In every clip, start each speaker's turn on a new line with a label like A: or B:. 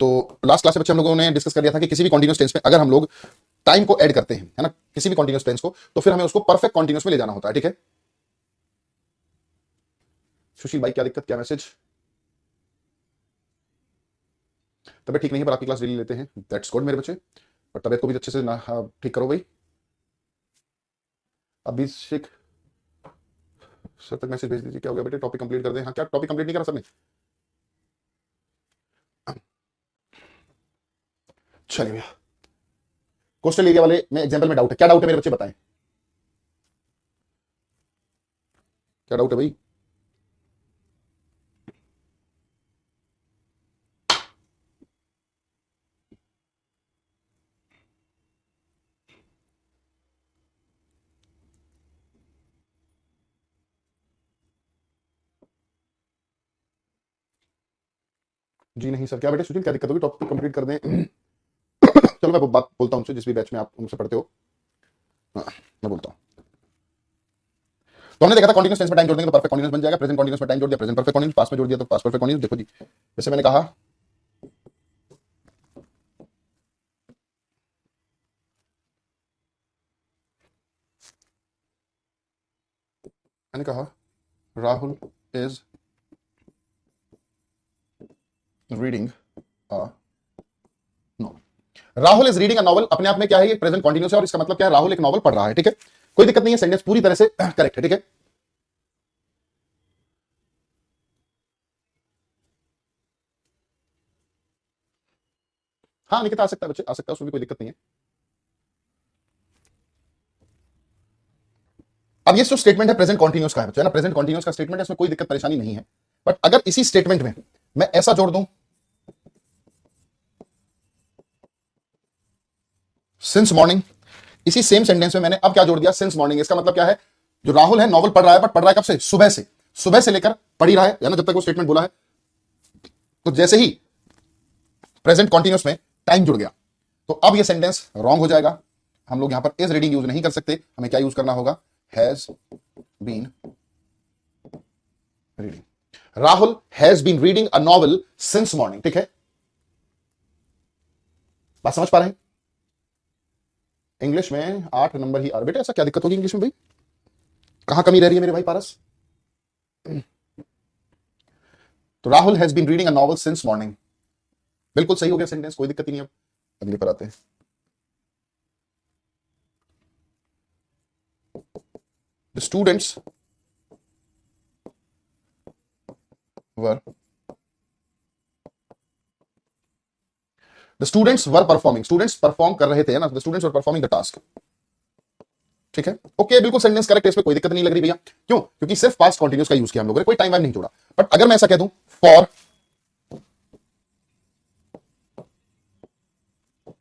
A: तो last class में बच्चे हम लोगों ने डिस्कस कर लिया था कि किसी भी कॉन्टिन्यूस टेंस में अगर हम लोग टाइम को ऐड करते हैं, है ना, किसी भी कॉन्टिन्यूस टेंस को, तो फिर हमें उसको परफेक्ट कॉन्टिन्यूस में ले जाना होता है। ठीक है सुशील भाई, क्या दिक्कत, क्या मैसेज? तबियत ठीक नहीं है पर आपकी क्लास डेली लेते हैं, दैट्स गुड मेरे बच्चे, पर तबियत को भी अच्छे से ठीक करो भाई। अभिषेक सर तक मैसेज भेज दीजिए, क्या हो गया बेटे, टॉपिक कंप्लीट कर दें। हाँ, क्या टॉपिक कंप्लीट नहीं करा सर ने? चलिए भैया, कोस्टल एरिया वाले में एग्जांपल में डाउट है, क्या डाउट है मेरे बच्चे बताएं, क्या डाउट है भाई? जी नहीं सर, क्या बेटे सुशील, क्या दिक्कत होगी, टॉपिक कंप्लीट कर दें? चलो मैं बात बोलता हूं उनसे, जिस भी बैच में आप उनसे पढ़ते हो। हाँ, मैं बोलता हूं। तो हमने देखा था कॉन्टिन्यूस टेंस में टाइम जोड़ देंगे तो परफेक्ट कॉन्टिन्यूस बन जाएगा। प्रेजेंट कॉन्टिन्यूस में टाइम जोड़ दिया, प्रेजेंट परफेक्ट कॉन्टिन्यूस। पास्ट में जोड़ दिया तो पास्ट परफेक्ट कॉन्टिन्यूस। देखो जी, जैसे मैंने कहा Rahul is reading a novel. Rahul is reading a novel अपने आप में क्या है, ये प्रेजेंट कॉन्टिन्यूस है और इसका मतलब क्या है, राहुल एक नॉवल पढ़ रहा है। ठीक है, कोई दिक्कत नहीं है, सेंटेंस पूरी तरह से करेक्ट है। ठीक है, हाँ निकिता आ सकता है बच्चे, आ सकता है, उसमें भी कोई दिक्कत नहीं है। अब ये जो स्टेटमेंट है प्रेजेंट कॉन्टिन्यूस का है बच्चे, है ना, प्रेजेंट कॉन्टिन्यूस का स्टेटमेंट है, इसमें कोई दिक्कत परेशानी नहीं है। बट अगर इसी स्टेटमेंट में मैं ऐसा जोड़ दूं, सिंस मॉर्निंग, इसी सेम सेंटेंस में मैंने अब क्या जोड़ दिया, सिंस मॉर्निंग। इसका मतलब क्या है, जो राहुल है नॉवल पढ़ रहा है, बट पढ़ रहा है कब से, सुबह से, सुबह से लेकर पढ़ ही रहा है ना, जब तक वो स्टेटमेंट बोला है। तो जैसे ही प्रेजेंट कॉन्टिन्यूस में टाइम जुड़ गया, तो अब ये सेंटेंस रॉन्ग हो जाएगा। हम लोग यहां पर इज रीडिंग यूज नहीं कर सकते, हमें क्या यूज करना होगा, has been reading. Rahul has been reading a novel since morning. ठीक है, बात समझ पा रहे हैं? इंग्लिश में 8 नंबर ही आ रहा बेटे, ऐसा क्या दिक्कत होगी इंग्लिश में भाई, कहां कमी रह रही है मेरे भाई पारस? तो Rahul has been reading a novel since morning, बिल्कुल सही हो गया सेंटेंस, कोई दिक्कत ही नहीं। अब अगले पर आते हैं। The students were the students were performing, students perform कर रहे थे ना, the students were performing the task. ठीक है, ओके, बिल्कुल सेंटेंस करेक्ट है, इसमें कोई दिक्कत नहीं लग रही भैया। क्यों? क्योंकि सिर्फ पास्ट कंटीन्यूअस का यूज किया हम लोगों ने, कोई टाइम वाइम नहीं जोड़ा। बट अगर मैं ऐसा कह दूं, फॉर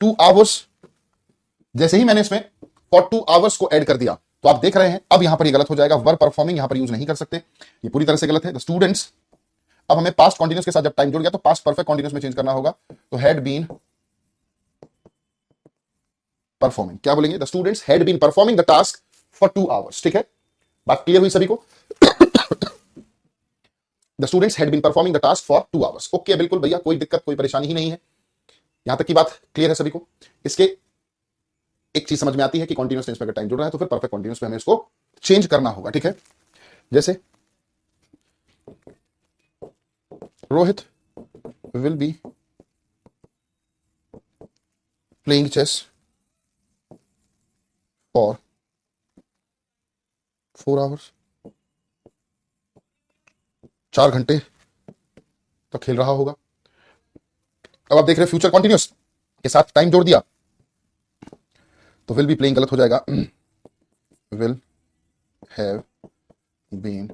A: 2 आवर्स, जैसे ही मैंने इसमें फॉर 2 आवर्स को ऐड कर दिया, तो आप देख रहे हैं अब यहां पर ये गलत हो जाएगा, वर परफॉर्मिंग यहां पर यूज नहीं कर सकते, ये पूरी तरह से गलत है। द स्टूडेंट्स, अब हमें पास्ट कंटीन्यूअस के साथ जब टाइम जुड़ गया तो पास्ट परफेक्ट कंटीन्यूअस में चेंज करना होगा, तो हैड बीन परफॉर्मिंग, क्या बोलेंगे, the students had been performing the task for 2 hours. ठीक है, बात क्लियर हुई सभी को? The students had been performing the task for 2 hours. Okay, बिल्कुल भैया, कोई दिक्कत कोई परेशानी ही नहीं है, यहां तक की बात क्लियर है सभी को। इसके एक चीज समझ में आती है कि कॉन्टिन्यूअस टेंस में अगर टाइम जुड़ रहा है तो फिर परफेक्ट कॉन्टिन्यूअस में हमें इसको चेंज करना होगा। ठीक है, जैसे Rohit will be playing chess for 4 hours, 4 घंटे तक खेल रहा होगा। अब आप देख रहे हैं फ्यूचर कॉन्टिन्यूअस के साथ टाइम जोड़ दिया, तो विल बी प्लेइंग गलत हो जाएगा, will have been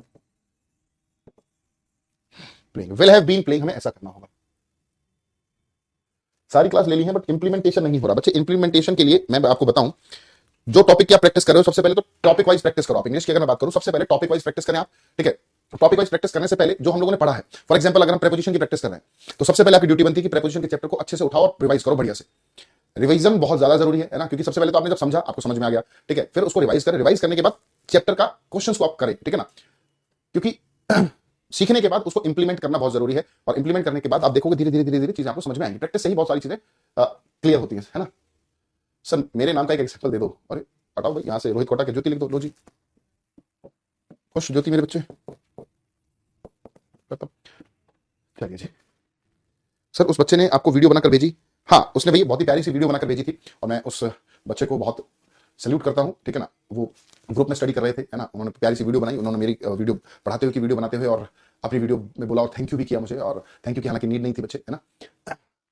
A: playing, will have been playing, हमें ऐसा करना होगा। सारी क्लास ले ली है बट इंप्लीमेंटेशन नहीं हो रहा बच्चे। इंप्लीमेंटेशन के लिए मैं आपको बताऊं, जो टॉपिक की आप प्रैक्टिस कर रहे हो, सबसे पहले तो टॉपिक वाइज प्रैक्टिस करो आप। इंग्लिश की अगर मैं बात करूं, सबसे पहले टॉपिक वाइज प्रैक्टिस करें आप। ठीक है, टॉपिक वाइज प्रैक्टिस करने से पहले जो हम लोगों ने पढ़ा है, फॉर एग्जांपल अगर हम प्रेपोजिशन की प्रैक्टिस कर रहे हैं, तो सबसे पहले आपकी ड्यूटी बनती है कि प्रेपोजिशन के चैप्टर को अच्छे से उठाओ और रिवाइज करो बढ़िया से। रिवीजन बहुत ज्यादा जरूरी है ना, क्योंकि सबसे पहले तो आपने जब समझा, आपको समझ में आ गया, ठीक है, फिर उसको रिवाइज करें, रिवाइज करने के बाद चैप्टर का क्वेश्चन को आप करें। ठीक है ना, क्योंकि सीखने के बाद उसको इंप्लीमेंट करना बहुत जरूरी है, और इंप्लीमेंट करने के बाद आप देखोगे धीरे धीरे धीरे धीरे चीजें आपको समझ में आएंगी। प्रैक्टिस से ही बहुत सारी चीजें क्लियर होती है ना। सर मेरे नाम का एक एग्जाम्पल दे दो, अरे हटाओ भाई यहाँ से, रोहित कोटा के ज्योति लिख दो, लो जी खुश ज्योति मेरे बच्चे, क्या जी सर उस बच्चे ने आपको वीडियो बनाकर भेजी, हाँ उसने भैया बहुत ही प्यारी सी वीडियो बनाकर भेजी थी, और मैं उस बच्चे को बहुत सैल्यूट करता हूँ, ठीक है ना। वो ग्रुप में स्टडी कर रहे थे, है ना, उन्होंने प्यारी सी वीडियो बनाई, उन्होंने मेरी वीडियो पढ़ाते हुए की वीडियो बनाते हुए और अपनी वीडियो में बोला, और थैंक यू भी किया मुझे, और थैंक यू की हालांकि नीड नहीं थी बच्चे, है ना।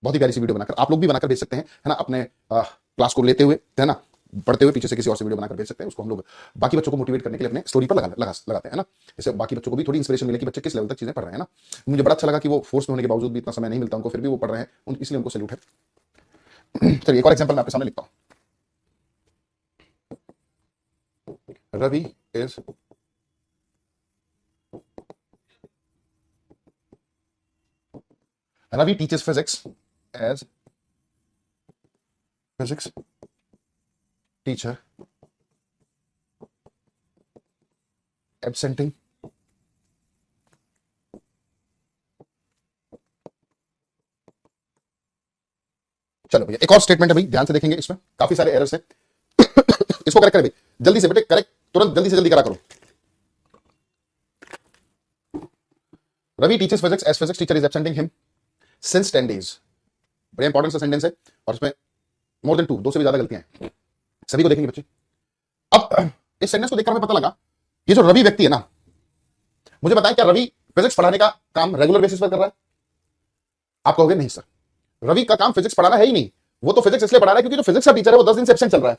A: बहुत ही प्यारी सी वीडियो बनाकर आप लोग भी बनाकर भेज सकते हैं, है ना, अपने क्लास को लेते हुए, है ना, पढ़ते हुए पीछे से किसी और से वीडियो बनाकर भेज सकते हैं, उसको हम लोग बाकी बच्चों को मोटिवेट करने के लिए अपने स्टोरी पर लगाते हैं ना। इससे बाकी बच्चों को भी थोड़ी इंस्पिरेशन मिले कि बच्चे किस लेवल तक चीजें पढ़ रहे हैं ना। मुझे बड़ा अच्छा लगा कि वो फोर्स में होने के बावजूद भी इतना समय नहीं मिलता उनको, फिर भी वो पढ़ रहे हैं, इसलिए उनको सैल्यूट है। चलिए एक और एग्जांपल मैं आपके सामने लिखता हूं। Ravi is Ravi teaches physics as physics teacher absenting चलो भैया एक और स्टेटमेंट है भाई, ध्यान से देखेंगे, इसमें काफी सारे एरर्स हैं। इसको करेक्ट करें भाई, जल्दी से बेटे, करेक्ट तुरंत जल्दी से जल्दी करा करो। Ravi teachers physics as physics teacher is absenting him since 10 days। बड़ा इंपॉर्टेंट सा सेंटेंस है, और इसमें मोर देन 2, 2 से भी ज्यादा गलतियां हैं, सभी को देखेंगे बच्चे। अब इस सेंटेंस को देखकर हमें पता लगा ये जो रवि व्यक्ति है ना, मुझे बताएं क्या रवि फिजिक्स पढ़ाने का काम रेगुलर बेसिस पर कर रहा है? आप कहोगे नहीं सर, रवि का काम फिजिक्स पढ़ाना है ही नहीं, वो तो फिजिक्स इसलिए पढ़ा रहा है क्योंकि जो फिजिक्स का टीचर है वो 10 दिन से एब्सेंट चल रहा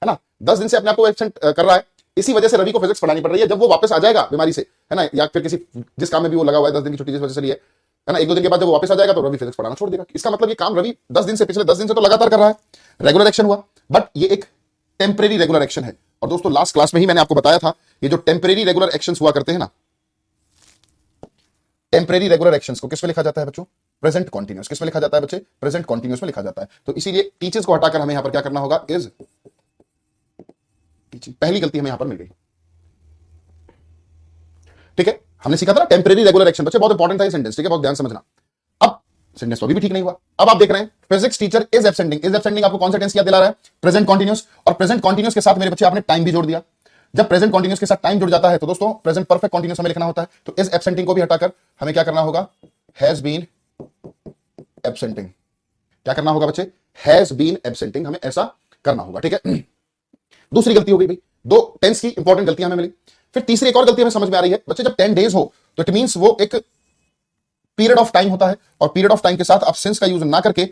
A: है ना, 10 दिन से अपने आप को एब्सेंट कर रहा है, इसी वजह से रवि को फिजिक्स पढ़ानी पड़ रही है। जब वो वापस आ जाएगा बीमारी से, है ना, या फिर किसी जिस काम में भी वो लगा हुआ है 10 दिन की छुट्टी जिस वजह से लिए, है ना, 1-2 दिन के बाद जब वो वापस आ जाएगा तो रवि फिजिक्स पढ़ाना छोड़ देगा। इसका मतलब ये काम रवि 10 दिन से, पिछले 10 दिन से तो लगातार कर रहा है, रेगुलर एक्शन हुआ, बट ये एक टेम्परेरी रेगुलर एक्शन है। और दोस्तों लास्ट क्लास में ही मैंने आपको बताया था, ये जो टेम्परेरी रेगुलर एक्शन हुआ करते हैं ना, टेम्परेरी रेगुलर एक्शंस को किस में लिखा जाता है बच्चों? Present continuous. किस में लिखा जाता है बच्चे? प्रेजेंट कॉन्टिन्यूस में लिखा जाता है। तो इसीलिए टीचर्स को हटाकर हमें यहां पर क्या करना होगा? Is teaching. पहली गलती हमें यहां पर मिल गई, ठीक है। हमने सीखा था ना टेम्परेरी रेगुलर एक्शन, बच्चे बहुत इंपॉर्टेंट था ये सेंटेंस, ठीक है, बहुत ध्यान समझना। अब सेंटेंस तो अभी भी ठीक नहीं हुआ। अब आप देख रहे हैं फिजिक्स टीचर इज एब्सेंटिंग। इज एब्सेंटिंग आपको कौन सा टेंस याद दिला रहा है? Present continuous. और प्रेजेंट कॉन्टिन्यूस के साथ मेरे बच्चे आपने टाइम भी जोड़ दिया। जब प्रेजेंट कॉन्टिन्यूस के साथ टाइम जुड़ जाता है तो दोस्तों प्रेजेंट परफेक्ट कॉन्टिन्यूस हमें लिखना होता है। तो इज एब्सेंटिंग को भी हटाकर हमें क्या करना होगा? Has been absenting. क्या करना होगा बच्चे? हैज बीन एब्सेंटिंग, हमें ऐसा करना होगा, ठीक है। दूसरी गलती हो गई भाई, 2 टेंस की इंपॉर्टेंट गलतियां हमें मिली। फिर तीसरी एक और गलती हमें समझ में आ रही है बच्चे, जब 10 डेज हो तो इट मींस वो एक पीरियड ऑफ टाइम होता है, और पीरियड ऑफ टाइम के साथ आप सिंस का यूज ना करके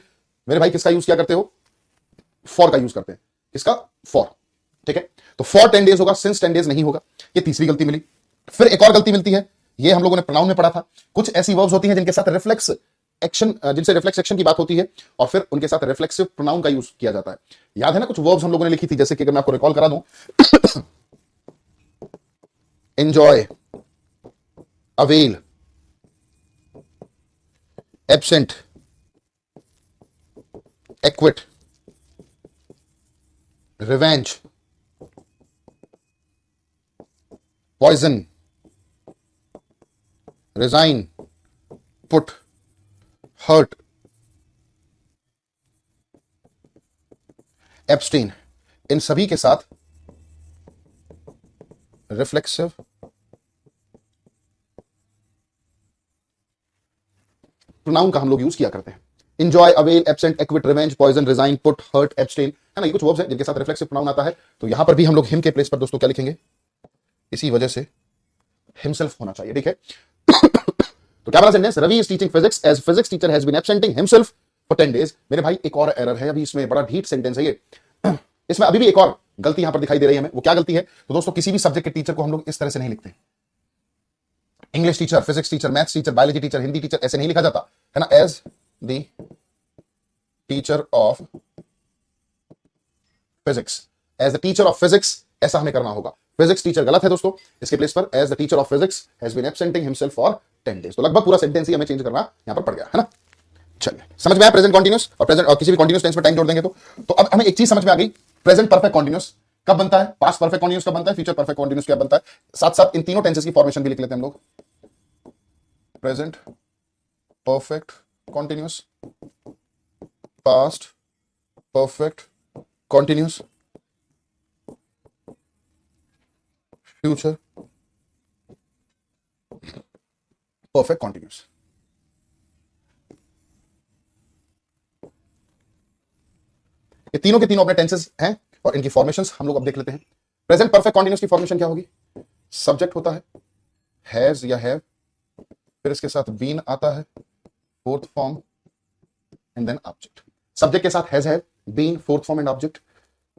A: मेरे भाई किसका यूज क्या करते हो? फॉर का यूज करते हैं। किसका? फॉर, ठीक है। तो फॉर 10 डेज होगा, सिंस 10 डेज नहीं होगा। ये तीसरी गलती मिली। फिर एक और गलती मिलती है, ये हम लोगों ने प्रोनाउन में पढ़ा था। कुछ ऐसी वर्ब्स होती हैं जिनके साथ रिफ्लेक्स एक्शन, जिनसे रिफ्लेक्स एक्शन की बात होती है, और फिर उनके साथ रिफ्लेक्सिव प्रोनाउन का यूज किया जाता है। याद है ना कुछ वर्ब्स हम लोगों ने लिखी थी, जैसे कि अगर मैं आपको रिकॉल करा दूं, enjoy, avail, absent, acquit, revenge, poison, resign, put, hurt, abstain, इन सभी के साथ रिफ्लेक्सिव प्रोनाउन का हम लोग यूज किया करते हैं। Enjoy, avail, absent, acquit, revenge, poison, resign, put, hurt, abstain, है ना, ये कुछ वर्ब्स हैं जिनके साथ रिफ्लेक्सिव प्रोनाउन आता है। तो यहां पर भी हम लोग हिम के प्लेस पर दोस्तों क्या लिखेंगे? इसी वजह से हिमसेल्फ होना चाहिए, ठीक है। तो क्या बना sentence? Ravi is teaching physics as physics teacher has been absenting himself for 10 days. मेरे भाई एक और एरर है अभी इसमें, बड़ा ढीठ सेंटेंस है ये। इसमें अभी भी एक और गलती यहां पर दिखाई दे रही है हमें। वो क्या गलती है? तो दोस्तों किसी भी सब्जेक्ट के टीचर को हम लोग इस तरह से नहीं लिखते। English teacher, physics teacher, maths teacher, biology teacher, Hindi teacher, ऐसे नहीं लिखा जाता, है ना। As the teacher of physics, as the teacher of physics, ऐसा हमें करना होगा। फिजिक्स टीचर गलत है दोस्तों, इसके प्लेस पर as the teacher of physics has been absenting himself for 10 days. तो लगभग पूरा सेंटेंस ही हमें चेंज करना यहां पर पड़ गया, है ना। चलिए समझ में आया प्रेजेंट कॉन्टिन्यूस और प्रेजेंट, और किसी भी कॉन्टिन्यूस टेंस में टाइम जोड़ देंगे तो अब हमें एक चीज समझ में आ गई, प्रेजेंट परफेक्ट कॉन्टिन्यूस कब बनता है, पास्ट परफेक्ट कॉन्टिन्यूस कब बनता है, फ्यूचर परफेक्ट कॉन्टिन्यूस क्या बनता है। साथ साथ इन तीनों टेंसेस की फॉर्मेशन भी लिख लेते हैं हम लोग। Present perfect continuous, past perfect continuous, future perfect continuous. ये तीनों के तीनों अपने टेंसेस हैं और इनकी फॉर्मेशंस हम लोग अब देख लेते हैं। प्रेजेंट परफेक्ट कॉन्टिन्यूस की फॉर्मेशन क्या होगी? सब्जेक्ट होता है हैज या हैव, फिर इसके साथ बीन आता है, fourth form, and then object. Subject के साथ has, have, been, fourth form and object.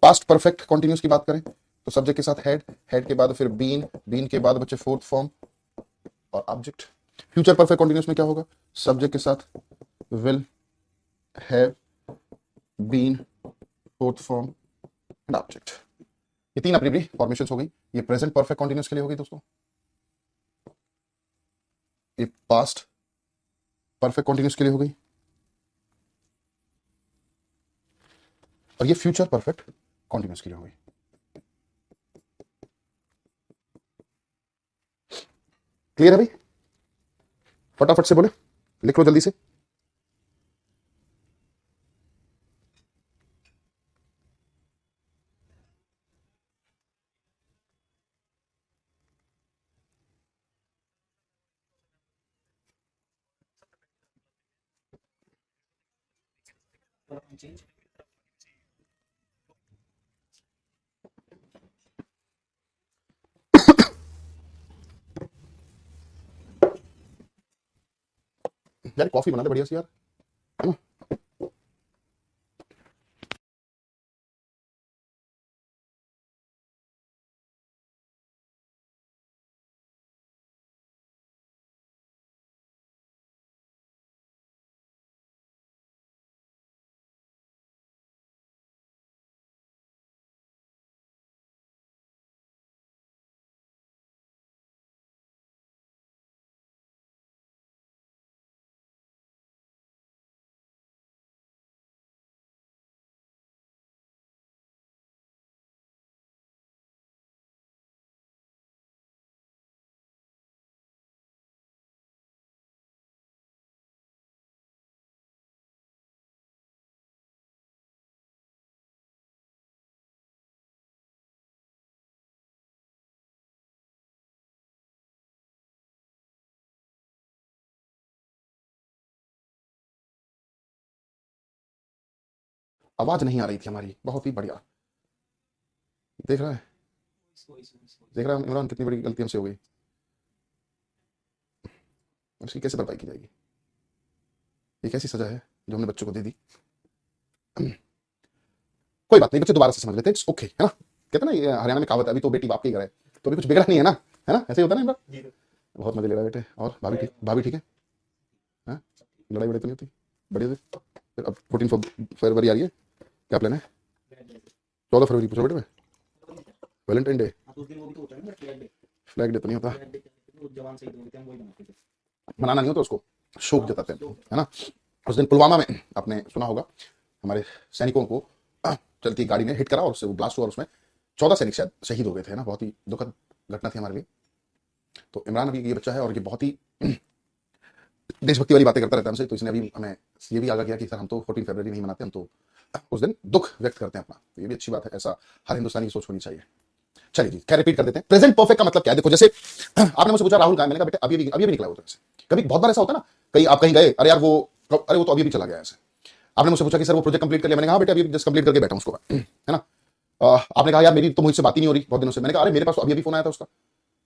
A: Past perfect continuous की बात करें तो सब्जेक्ट के साथ हैड, हैड के बाद फिर बीन, बीन के बाद बच्चे फोर्थ फॉर्म और ऑब्जेक्ट। फ्यूचर परफेक्ट कॉन्टिन्यूस में क्या होगा? सब्जेक्ट के साथ will, have, been, fourth form and object. ये तीन अपनी अपनी फॉर्मेशंस हो गई। ये प्रेजेंट परफेक्ट कॉन्टिन्यूस के लिए हो गई दोस्तों, ये पास्ट परफेक्ट कॉन्टिन्यूस के लिए हो गई, और ये फ्यूचर परफेक्ट कॉन्टिन्यूस के लिए हो गई। क्लियर है भाई? फटाफट से बोले, लिख लो जल्दी से। यार कॉफी बना दे बढ़िया सी यार, है ना? आवाज नहीं आ रही थी हमारी, बहुत ही बढ़िया। देख रहा है, देख रहा है इमरान कितनी बड़ी गलती हमसे हो गई, उसकी कैसे भरपाई की जाएगी? ये कैसी सजा है जो हमने बच्चों को दे दी? कोई बात नहीं बच्चे, दोबारा से समझ लेते हैं, इट्स ओके, है ना? कहते हैं ना ये हरियाणा में कहावत है, अभी तो बेटी बाप की घर है, तो अभी कुछ बिगड़ा नहीं है ना, है ना? ऐसे ही होता है ना इमरान? बहुत मजे ले रहा है बेटे। और भाभी ठीक, भाभी ठीक है? हाँ? लड़ाई बड़ी तो नहीं होती? बढ़िया से। फिर अब 14 फरवरी आ रही है, क्या प्लान है? 14 फरवरी पूछो बेटे में, वैलेंटाइन डे, फ्लैग डे तो नहीं होता, मनाना नहीं होता उसको, शोक जताते हैं, है ना? उस दिन पुलवामा में आपने सुना होगा, हमारे सैनिकों को चलती गाड़ी ने हिट करा और उससे वो ब्लास्ट हुआ और उसमें 14 सैनिक शायद शहीद हो गए थे, ना? बहुत ही दुखद घटना थी हमारे लिए। तो इमरान अभी ये बच्चा है और ये बहुत ही देशभक्ति वाली बातें करता रहता है हमसे, तो इसने अभी हमें ये भी आगाह किया कि सर हम तो 14 फरवरी नहीं मनाते, हम तो उस दिन दुख व्यक्त करते हैं अपना। तो ये भी अच्छी बात है, ऐसा हर हिंदुस्तानी की सोच होनी चाहिए। चलिए जी, क्या रिपीट कर देते हैं। प्रेजेंट परफेक्ट का मतलब क्या है? देखो, जैसे आपने मुझसे पूछा राहुल कहाँ है, मैंने कहा बेटे अभी अभी निकला हुआ था। कभी बहुत बार ऐसा होता है ना, कहीं आप कहीं गए, अरे यार वो तो अभी चला गया। ऐसे आपने मुझसे पूछा कि सर वो प्रोजेक्ट कंप्लीट कर लिया, मैंने कहा बेटे अभी जस्ट कंप्लीट करके बैठा हूं उसको, है ना? आपने कहा यार मेरी तो मुझसे बात ही नहीं हो रही बहुत दिनों से, मैंने कहा अरे मेरे पास तो अभी फोन आया था उसका।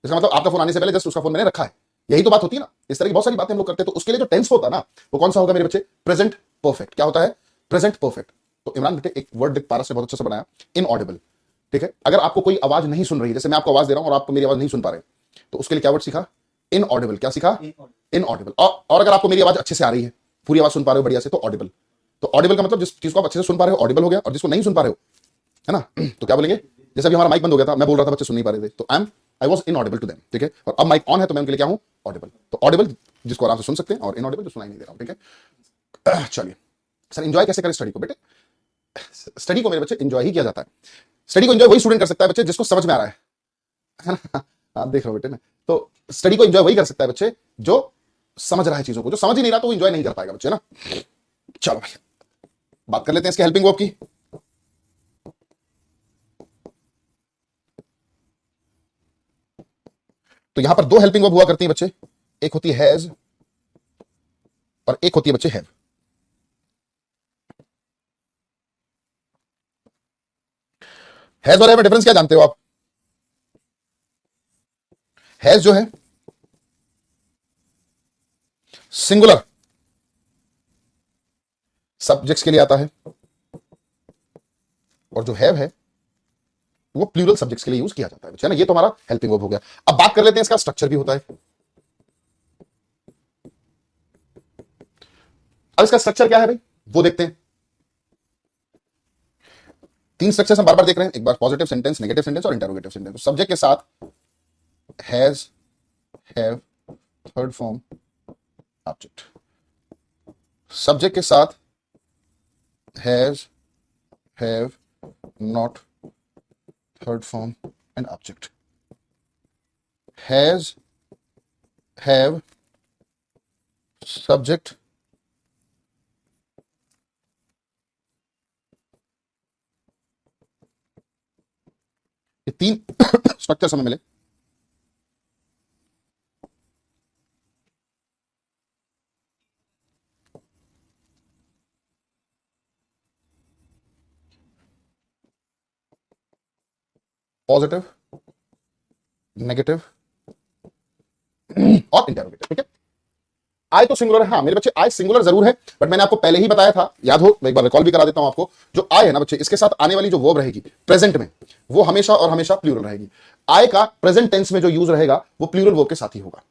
A: इसका मतलब आपका फोन आने से पहले जस्ट उसका फोन मैंने रखा है। यही तो बात होती है ना, इस तरह की बहुत सारी बातें हम लोग करते हैं। तो उसके लिए जो टेंस होता है ना, वो कौन सा होगा मेरे बच्चे? Present perfect. क्या होता है? Present perfect. तो इमरान बेटे एक वर्ड पारस ने बहुत अच्छे से बनाया, इनऑडिबल। ठीक है, अगर आपको कोई आवाज नहीं सुन रही, जैसे मैं आपको आवाज दे रहा हूं और आप मेरी आवाज नहीं सुन पा रहे, तो उसके लिए क्या वर्ड सीखा? इनऑडिबल। क्या सीखा? इनऑडिबल। और अगर आपको मेरी आवाज अच्छे से आ रही है, पूरी आवाज सुन पा रहे हो बढ़िया से, तो ऑडिबल। तो ऑडिबल का मतलब जिस चीज को आप अच्छे से सुन पा रहे हो ऑडिबल हो गया, और जिसको नहीं सुन पा रहे हो, है ना, तो क्या बोलेंगे? जैसे अभी हमारा माइक बंद हो गया था, मैं बोल रहा था बच्चे सुन नहीं पा रहे थे, तो I was inaudible to them. ठीक है, और अब माइक ऑन है तो मैं उनके लिए क्या हूं? ऑडिबल। तो ऑडिबल जिसको आराम से सुन सकते हैं, और इनऑडिबल जो सुनाई नहीं दे रहा हूं। ठीक है, चलिए सर एंजॉय कैसे करें स्टडी को? बेटे स्टडी को मेरे बच्चे एंजॉय ही किया जाता है। स्टडी को एंजॉय वही स्टूडेंट कर सकता है बच्चे जिसको समझ में आ रहा है ना? आप देख रहे हो बेटे ना, तो स्टडी को एंजॉय वही कर सकता है बच्चे जो समझ रहा है चीजों को, जो समझ ही नहीं रहा तो वो एंजॉय नहीं कर पाएगा बच्चे ना। चलो भाई बात कर लेते हैं इसके हेल्पिंग वर्ब की। तो यहां पर दो हेल्पिंग वर्ब हुआ करती है बच्चे, एक होती है हैज और एक होती है बच्चे हैव। हैज और हैव में डिफरेंस क्या जानते हो आप? हैज जो है सिंगुलर सब्जेक्ट्स के लिए आता है, और जो हैव है वो प्लूरल सब्जेक्ट्स के लिए यूज किया जाता है बच्चे ना। ये तो हमारा हेल्पिंग वर्ब हो गया। अब बात कर लेते हैं इसका स्ट्रक्चर भी होता है। अब इसका स्ट्रक्चर क्या है भाई वो देखते हैं। तीन स्ट्रक्चर्स हम बार बार देख रहे हैं, एक बार पॉजिटिव सेंटेंस, नेगेटिव सेंटेंस और इंटरोगेटिव सेंटेंस। तो सब्जेक्ट के साथ has, have, third form, object. Subject के साथ has, have, not, third form and object. Has, have, subject, ये तीन स्ट्रक्चर्स हमें मिले। पॉजिटिव, नेगेटिव और इंटरोगेटिव। ठीक है, आई तो सिंगुलर है। हाँ मेरे बच्चे आई सिंगुलर जरूर है, बट मैंने आपको पहले ही बताया था, याद हो, मैं एक बार रिकॉल भी करा देता हूं आपको। जो आई है ना बच्चे, इसके साथ आने वाली जो वर्ब रहेगी प्रेजेंट में, वो हमेशा और हमेशा प्लूरल रहेगी। आई का प्रेजेंट टेंस में जो यूज रहेगा वो प्लूरल वर्ब के साथ ही होगा।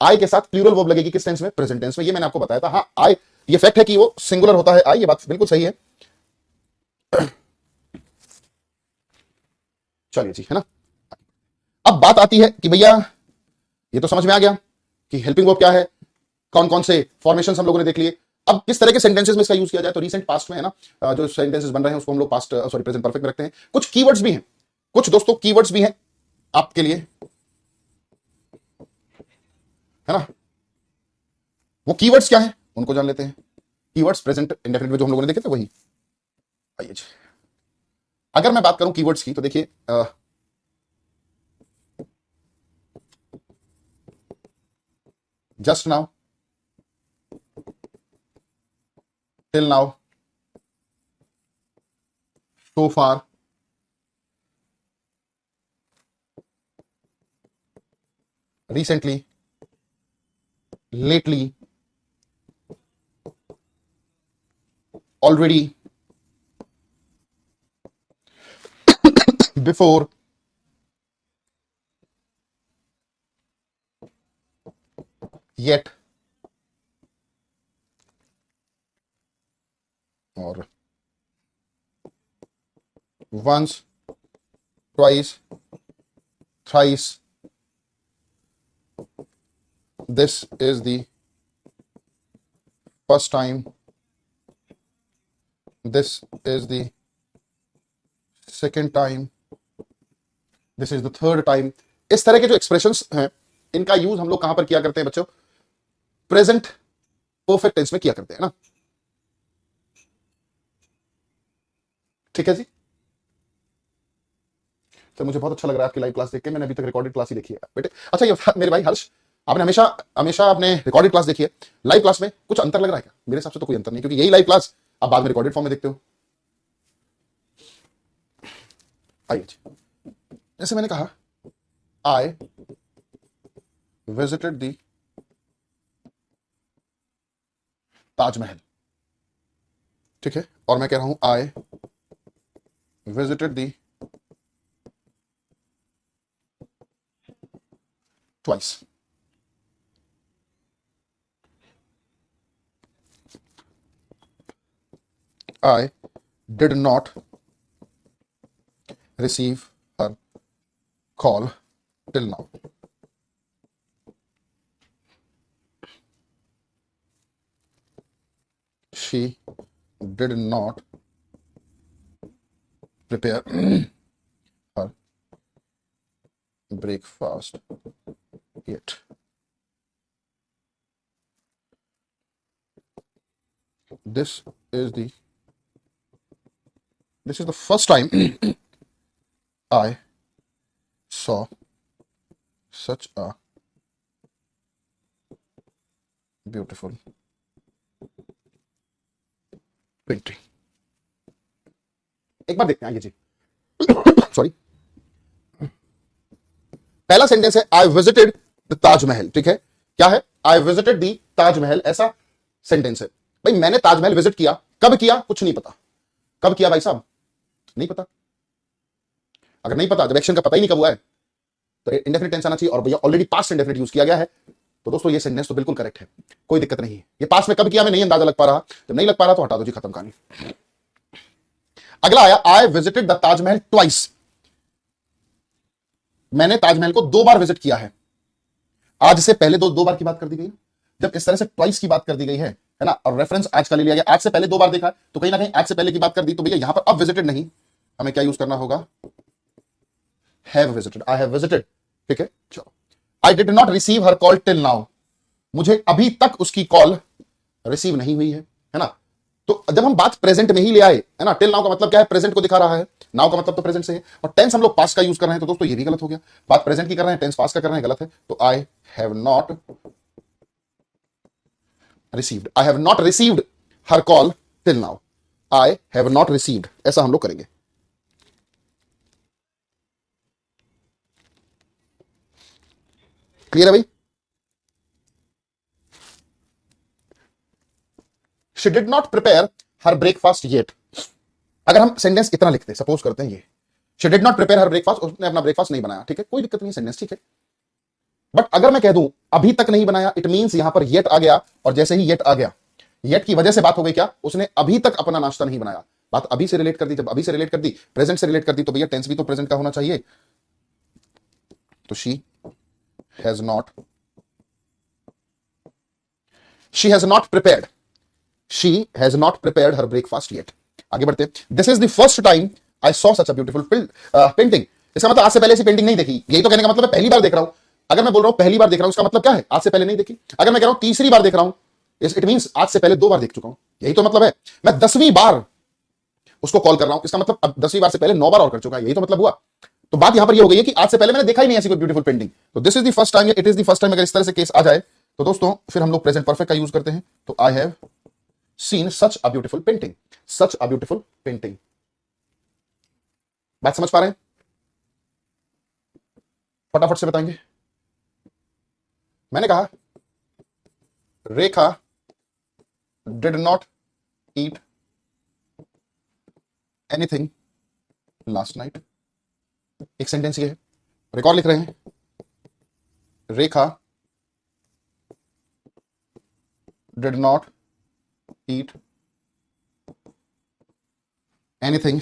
A: आई के साथ प्लूरल वर्ब लगेगी किस टेंस में? प्रेजेंट टेंस में। ये मैंने आपको बताया था। हाँ आई, ये फैक्ट है कि वो सिंगुलर होता है आई, ये बात बिल्कुल सही है। चलिए जी, है ना। अब बात आती है कि भैया ये तो समझ में आ गया कि हेल्पिंग वर्ब क्या है, कौन कौन से फॉर्मेशन हम लोगों ने देख लिए। अब किस तरह के सेंटेंसेस में इसका यूज किया जाए, तो रीसेंट पास्ट में है ना, जो सेंटेंसेस बन रहे हैं उसको हम लोग पास्ट सॉरी प्रेजेंट परफेक्ट में रखते हैं। कुछ कीवर्ड्स भी हैं, कुछ दोस्तों कीवर्ड्स भी हैं आपके लिए, है ना। वो कीवर्ड्स क्या है उनको जान लेते हैं। कीवर्ड्स प्रेजेंट इंडेफिनिट में जो हम लोगों ने देखे थे वही। आइए जी, अगर मैं बात करूं कीवर्ड्स की तो देखिए just now, till now, so far, recently, lately, already, before, yet और once, twice, thrice. This is the first time. This is the second time. This is the third time. इस तरह के जो एक्सप्रेशंस हैं इनका यूज हम लोग कहां पर किया करते हैं बच्चों? प्रेजेंट परफेक्ट टेंस में किया करते हैं ना। ठीक है जी। तो मुझे बहुत अच्छा लग रहा है आपकी लाइव क्लास देख के। मैंने अभी तक रिकॉर्डेड क्लास ही देखी है बेटे। अच्छा ये मेरे भाई हर्ष, आपने हमेशा हमेशा आपने रिकॉर्डेड क्लास देखी है, लाइव क्लास में कुछ अंतर लग रहा है क्या? मेरे हिसाब से तो कोई अंतर नहीं, क्योंकि यही लाइव क्लास आप बाद में रिकॉर्डेड फॉर्म में देखते हो। आइए जी, जैसे मैंने कहा आई विजिटेड दी ताजमहल। ठीक है, और मैं कह रहा हूं I visited the twice. I did not receive her call till now. She did not prepare her breakfast yet. this is the this is the first time I saw such a beautiful painting. एक बार देखते हैं, आइए जी। Sorry, पहला sentence है I visited the Taj Mahal. ठीक है, क्या है? आई विजिटेड द ताजमहल, ऐसा सेंटेंस है। भाई मैंने ताजमहल विजिट किया, कब किया कुछ नहीं पता। कब किया भाई साहब? नहीं पता। अगर नहीं पता, जब एक्शन का पता ही नहीं कब हुआ है, तो इंडेफिनिट टेंस आना चाहिए, और भैया ऑलरेडी पास्ट इंडेफिनिट यूज किया गया है, तो दोस्तों ये सेंटेंस तो बिल्कुल करेक्ट है, कोई दिक्कत नहीं है। ये पास्ट में कब किया मैं नहीं अंदाजा लग पा रहा, जब नहीं लग पा रहा तो हटा दो जी, खत्म कहानी। अगला आया I visited the Taj Mahal twice. मैंने ताजमहल को 2 बार विजिट किया है। आज से पहले दो बार की बात कर दी गई। जब इस तरह से ट्वाइस की बात कर दी गई है ना, और रेफरेंस आज का ले लिया गया, आज से पहले 2 बार देखा, तो कहीं ना कहीं आज से पहले की बात कर दी, तो भैया यहां पर अब विजिटेड नहीं, हमें क्या यूज करना होगा? Have visited, I have visited. ठीक है, चलो। I did not receive her call till now. मुझे अभी तक उसकी कॉल रिसीव नहीं हुई है ना। तो जब हम बात प्रेजेंट में ही ले आए, है ना, टिल नाउ का मतलब क्या है? प्रेजेंट को दिखा रहा है, नाउ का मतलब तो प्रेजेंट से है, और टेंस हम लोग पास्ट का यूज कर रहे हैं, तो दोस्तों ये भी गलत हो गया। बात प्रेजेंट की कर रहे हैं, टेंस पास्ट का कर रहे हैं, गलत है। तो I have not received, I have not received her call till now, I have not received, ऐसा हम लोग करेंगे। क्लियर है भाई? She did not prepare her breakfast yet. अगर हम सेंटेंस इतना लिखते, सपोज करते हैं ये, she did not prepare her breakfast, उसने अपना ब्रेकफास्ट नहीं बनाया, ठीक है, कोई दिक्कत नहीं, सेंटेंस ठीक है। बट अगर मैं कह दूं अभी तक नहीं बनाया, इट मींस यहां पर येट आ गया, और जैसे ही येट आ गया, येट की वजह से बात हो गई क्या? उसने अभी तक अपना नाश्ता नहीं बनाया। बात अभी से रिलेट कर दी, जब अभी से रिलेट कर दी, प्रेजेंट से रिलेट कर दी, तो भैया टेंस भी तो प्रेजेंट का होना चाहिए। तो she has not prepared, she has not prepared her breakfast yet. आगे बढ़ते, this is the first time I saw such a beautiful painting. इसका मतलब आज से पहले ऐसी पेंटिंग नहीं देखी, यही तो कहने का मतलब है, पहली बार देख रहा हूं। अगर मैं बोल रहा हूं पहली बार देख रहा हूं, इसका मतलब क्या है? आज से पहले नहीं देखी। अगर मैं कह रहा हूं तीसरी बार देख रहा हूं, इट मींस आज से पहले 2 बार देख चुका हूं, यही तो मतलब है। मैं 10वीं बार उसको कॉल कर रहा हूं, इसका मतलब अब 10वीं बार से पहले 9 बार और कर चुका है, यही तो मतलब हुआ। तो बात यहां पर ये हो गई है कि आज से पहले मैंने देखा ही नहीं ऐसी कोई ब्यूटीफुल पेंटिंग। तो this is the first time, it is the first time, अगर इस तरह से केस आ जाए, तो दोस्तों फिर हम लोग प्रेजेंट परफेक्ट का यूज करते हैं। तो I have seen such a beautiful painting, such a beautiful painting. बात समझ पा रहे हैं? फटाफट से बताएंगे। मैंने कहा Rekha did not eat anything last night. एक सेंटेंस ये है, रिकॉर्ड लिख रहे हैं, Rekha did not eat anything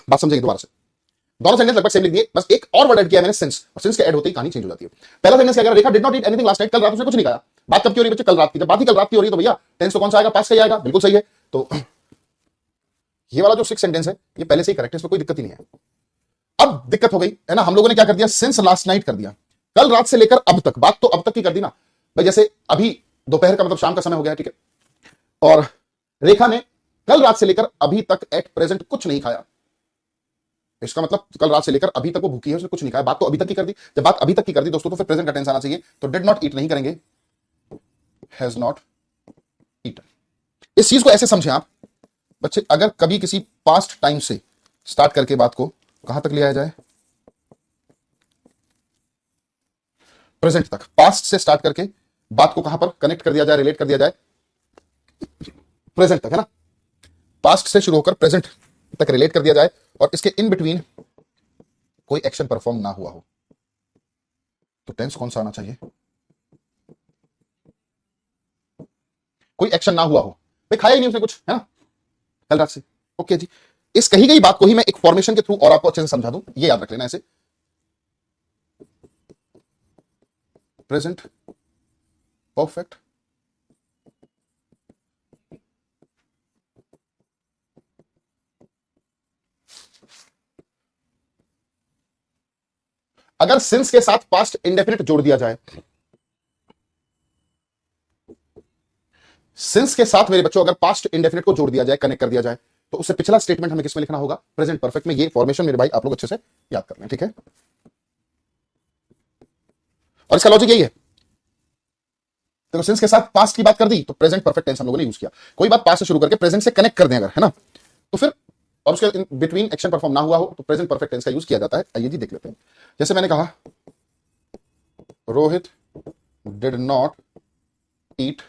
A: बात समझेंगे दोबारा से। दोनों सेंटेंस लगभग सेम लिख दिए, बस एक और वर्ड ऐड किया मैंने, सिंस, और सिंस के ऐड होते ही कहानी चेंज हो जाती है। पहला सेंटेंस क्या, Rekha did not eat anything last night, कल रात उसने कुछ नहीं खाया। बात कब की हो रही है बच्चे? कल रात की। जब बात ही कल रात की हो रही है, तो भैया टेंस तो कौन सा आएगा? पास्ट का ही आएगा, बिल्कुल सही है। तो ये वाला जो 6 सेंटेंस है, ये पहले से ही करेक्ट है, इसमें कोई दिक्कत ही नहीं है। अब दिक्कत हो गई है ना, हम लोगों ने क्या कर दिया? सिंस लास्ट नाइट कर दिया, कल रात से लेकर अब तक। बात तो अब तक की कर दी ना भाई, जैसे अभी दोपहर का मतलब शाम का समय हो गया, ठीक है, और रेखा ने कल रात से लेकर अभी तक एट प्रेजेंट कुछ नहीं खाया, इसका मतलब कल रात से लेकर अभी तक वो भूखी है, उसने कुछ नहीं खाया। बात तो अभी तक की कर दी। जब बात अभी तक की कर दी दोस्तों, तो फिर प्रेजेंट का टेंस आना चाहिए। तो डिड नॉट ईट नहीं करेंगे, हैज नॉट ईटन। इस चीज को ऐसे समझें आप बच्चे, अगर कभी किसी पास्ट टाइम से स्टार्ट करके बात को कहां तक ले आया जाए? प्रेजेंट तक। पास्ट से स्टार्ट करके बात को कहां पर कनेक्ट कर दिया जाए, रिलेट कर दिया जाए? प्रेजेंट तक, है ना। पास्ट से शुरू होकर प्रेजेंट तक रिलेट कर दिया जाए, और इसके इन बिटवीन कोई एक्शन परफॉर्म ना हुआ हो, तो टेंस कौन सा आना चाहिए? कोई एक्शन ना हुआ हो, भाई खाया ही नहीं उसने कुछ, है ना, कल रात से। ओके जी, इस कही गई बात को ही मैं एक फॉर्मेशन के थ्रू और आपको अच्छे से समझा दूं, ये याद रख लेना ऐसे। प्रेजेंट परफेक्ट, अगर सिंस के साथ पास्ट इंडेफिनिट जोड़ दिया जाए, सिंस के साथ मेरे बच्चों अगर पास्ट इंडेफिनिट को जोड़ दिया जाए, कनेक्ट कर दिया जाए, तो उससे पिछला स्टेटमेंट हमें किसमें लिखना होगा? प्रेजेंट परफेक्ट में। ये फॉर्मेशन मेरे भाई आप लोग अच्छे से याद कर लें, ठीक है? और इसका लॉजिक यही है, तो सिंस के साथ पास्ट की बात कर दी तो प्रेजेंट परफेक्ट टेंस हम लोगों ने यूज किया। कोई बात पास्ट से शुरू करके प्रेजेंट से कनेक्ट कर दें अगर, है ना, तो फिर और उसके बिटवीन एक्शन परफॉर्म ना हुआ हो तो प्रेजेंट परफेक्ट टेंस का यूज किया जाता है। आइए जी देख लेते हैं। जैसे मैंने कहा, Rohit did not eat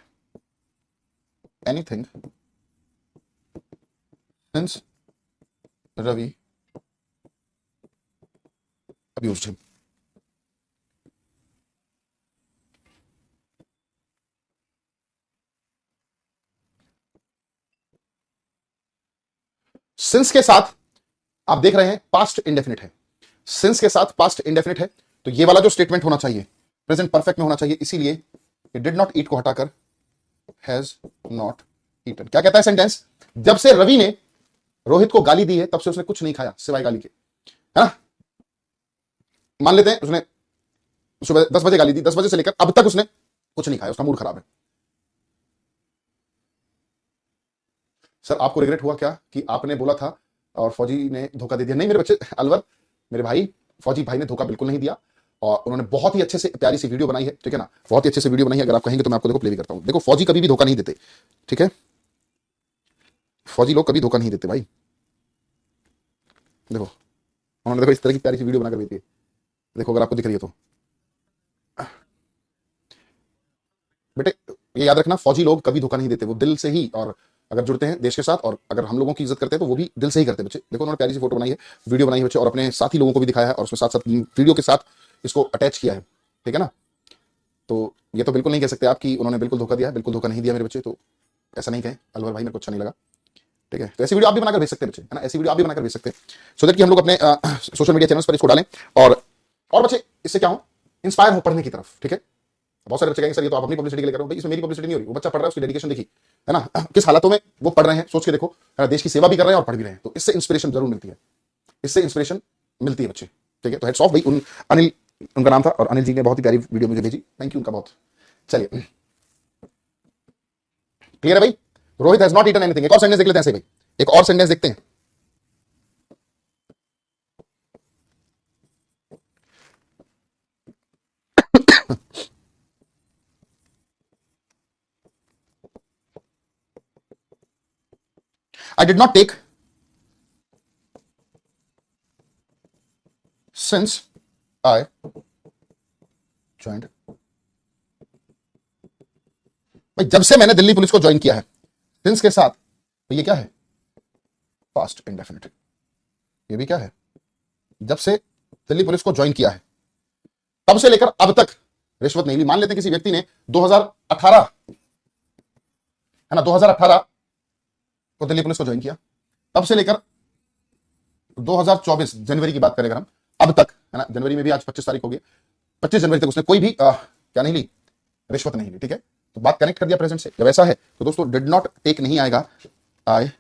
A: anything since Ravi abused him. Since के साथ आप देख रहे हैं पास्ट इंडेफिनिट है, सिंस के साथ पास्ट इंडेफिनिट है, तो ये वाला जो स्टेटमेंट होना चाहिए प्रेजेंट परफेक्ट में होना चाहिए, इसीलिए डिड नॉट ईट को हटाकर हैज नॉट ईटन। क्या कहता है सेंटेंस? जब से रवि ने रोहित को गाली दी है तब से उसने कुछ नहीं खाया सिवाय गाली के, है ना। मान लेते हैं उसने सुबह 10 बजे गाली दी, 10 बजे से लेकर अब तक उसने कुछ नहीं खाया, उसका मूड खराब है। सर आपको रिग्रेट हुआ क्या कि आपने बोला था और फौजी ने धोखा दे दिया? नहीं मेरे बच्चे, अलवर मेरे भाई, फौजी भाई ने धोखा बिल्कुल नहीं दिया और उन्होंने बहुत ही अच्छे से प्यारी सी वीडियो बनाई है, ठीक है ना, बहुत ही अच्छे से वीडियो बनाई है। अगर आप कहेंगे तो मैं आपको देखो प्ले भी करता हूं। देखो फौजी कभी भी धोखा नहीं देते, ठीक है, फौजी लोग कभी धोखा नहीं देते भाई। देखो उन्होंने देखो इस तरह की प्यारी सी वीडियो बनाकर भेजी है, देखो अगर आपको दिख रही है तो। बेटे ये याद रखना, फौजी लोग कभी धोखा नहीं देते, वो दिल से ही और अगर जुड़ते हैं देश के साथ और अगर हम लोगों की इज्जत करते हैं तो वो भी दिल से ही करते हैं बच्चे। देखो उन्होंने प्यारी सी फोटो बनाई है, वीडियो बनाई है बच्चे, और अपने साथी लोगों को भी दिखाया है और उसमें साथ साथ वीडियो के साथ इसको अटैच किया है, ठीक है ना। तो ये तो बिल्कुल नहीं कह सकते आप कि उन्होंने बिल्कुल धोखा दिया है, बिल्कुल धोखा नहीं दिया मेरे बच्चे, तो ऐसा नहीं कहें अलवर भाई, मेरे को अच्छा नहीं लगा, ठीक है। तो ऐसी वीडियो आप भी बनाकर भेज सकते हैं बच्चे, है ना, ऐसी वीडियो आप भी बनाकर भेज सकते हैं, सो दैट कि हम लोग अपने सोशल मीडिया चैनल्स पर इसको डालें और बच्चे इससे क्या हो, इंस्पायर हो पढ़ने की तरफ, ठीक है। बहुत सारे बच्चे कहेंगे सर ये तो आप अपनी पब्लिसिटी के लिए कर रहे हो, भाई इसमें मेरी पब्लिसिटी नहीं हो रही, वो बच्चा पढ़ रहा है, उसकी डेडिकेशन देखी, है ना, किस हालातों में वो पढ़ रहे हैं, सोच के देखो, है ना, देश की सेवा भी कर रहे हैं और पढ़ भी रहे हैं, तो इससे इंस्पिरेशन जरूर मिलती है, इससे इंस्पिरेशन मिलती है बच्चे, ठीक है। तो हेड्स ऑफ भाई, अनिल उनका नाम था और अनिल जी ने बहुत ही प्यारी वीडियो मुझे भेजी, थैंक यू उनका बहुत। चलिए क्लियर है भाई, Rohit has not eaten anything. एक और सेंटेंस देख लेते हैं ऐसे भाई, एक और सेंटेंस देखते हैं। I did not take since I joined। भाई जब से मैंने दिल्ली पुलिस को ज्वाइन किया है, सिंस के साथ, तो ये क्या है? Past indefinite. ये भी क्या है? जब से दिल्ली पुलिस को ज्वाइन किया है तब से लेकर अब तक रिश्वत नहीं ली। मान लेते हैं किसी व्यक्ति ने 2018, है ना, 2018 को दिल्ली पुलिस को ज्वाइन किया, तब से लेकर 2024 जनवरी की बात करें अगर हम, अब तक, है ना, जनवरी में भी आज 25 तारीख हो गई, 25 जनवरी तक उसने कोई भी क्या नहीं ली, रिश्वत नहीं ली, ठीक है। तो बात कनेक्ट कर दिया प्रेजेंट से। जब ऐसा है तो दोस्तों डिड नॉट टेक नहीं आएगा, आई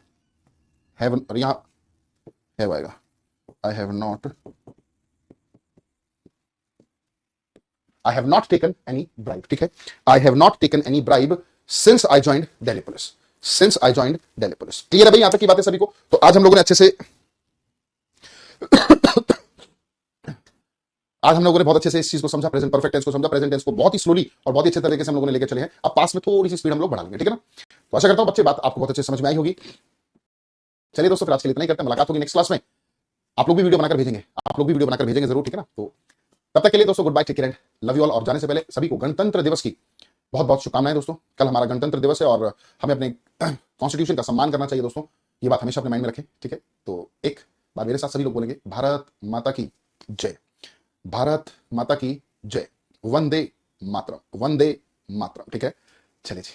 A: हैव, और यहां हैव आएगा, I have not taken any bribe, ठीक है। I have not taken any bribe since I joined Delhi police, since I joined Delhi police. Clear है भाई यहां तक की बातें सभी को? तो आज हम लोगों ने अच्छे से आज हम लोगों ने बहुत अच्छे से इस चीज को समझा, प्रेजेंट परफेक्ट टेंस को समझा, प्रेजेंट टेंस को बहुत ही स्लोली और बहुत ही अच्छे तरीके से हम लोगों ने लेकर चले हैं। अब पास में थोड़ी सी स्पीड हम लोग बढ़ा लेंगे, ठीक है ना। तो आशा करता हूं बच्चे बात आपको बहुत अच्छे समझ में आई होगी। चलिए दोस्तों फिर आज के लिए इतना ही करते हैं, मुलाकात होगी नेक्स्ट क्लास में। आप लोग भी वीडियो बनाकर भेजेंगे, आप लोग भी वीडियो बनाकर भेजेंगे जरूर, ठीक है ना। तो तब तक के लिए दोस्तों good bye, take care and love you all. और जाने से पहले सभी को गणतंत्र दिवस की बहुत बहुत शुभकामनाएं दोस्तों। कल हमारा गणतंत्र दिवस है और हमें अपने कॉन्स्टिट्यूशन का सम्मान करना चाहिए दोस्तों, ये बात हमेशा अपने माइंड में रखें, ठीक है। तो एक बार मेरे साथ सभी लोग बोलेंगे, भारत माता की जय, भारत माता की जय, वंदे मातरम, वंदे मातरम, ठीक है। चलिए जी।